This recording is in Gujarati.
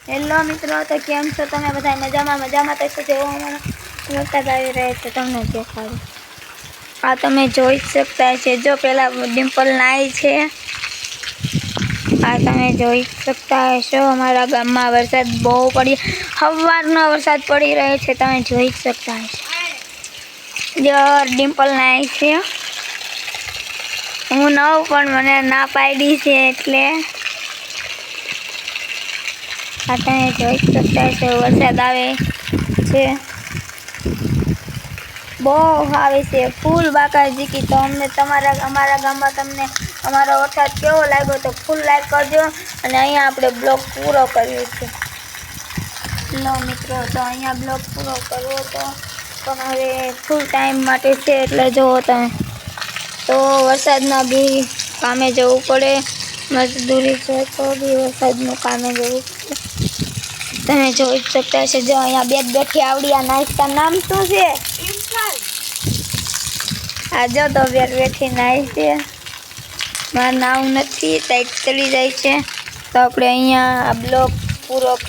હેલો મિત્રો, તો કેમ છો તમે બધા? મજામાં તો જેવો અમારો વરસાદ આવી રહ્યો છે તમને દેખાડું. આ તમે જોઈ શકતા છે, જો પેલા ડિમ્પલ નાય છે. આ તમે જોઈ શકતા હશો, અમારા ગામમાં વરસાદ બહુ પડી, સવારનો વરસાદ પડી રહ્યો છે, તમે જોઈ શકતા હશો. જો ડિમ્પલ નાય છે, હું નવ પણ મને ના પાડી છે એટલે આ તમે જોઈ શકતા છો વરસાદ આવે છે, બહુ આવે છે, ફૂલ બાકાજી. તો અમારા ગામમાં તમને અમારો વરસાદ કેવો લાગ્યો તો ફૂલ લાઈક કરજો. અને અહીંયા આપણે બ્લોગ પૂરો કરીએ છીએ. લો મિત્રો, તો અહીંયા બ્લોગ પૂરો કરવો તો પણ હવે ફૂલ ટાઈમ માટે છે, એટલે જુઓ તમે. તો વરસાદમાં બી કામે જવું પડે, મજદૂરી છે તો બી વરસાદનું કામે જવું પડે. તમે જોઈ શકતા છો, જો અહીંયા બેઠી આવડી આ નાસ્તા નામ શું છે? આ જો તો બેઠી નાઈ છે, મારું નામ નથી, ટાઈટ ચડી જાય છે. તો આપણે અહીંયા આ બ્લોગ પૂરો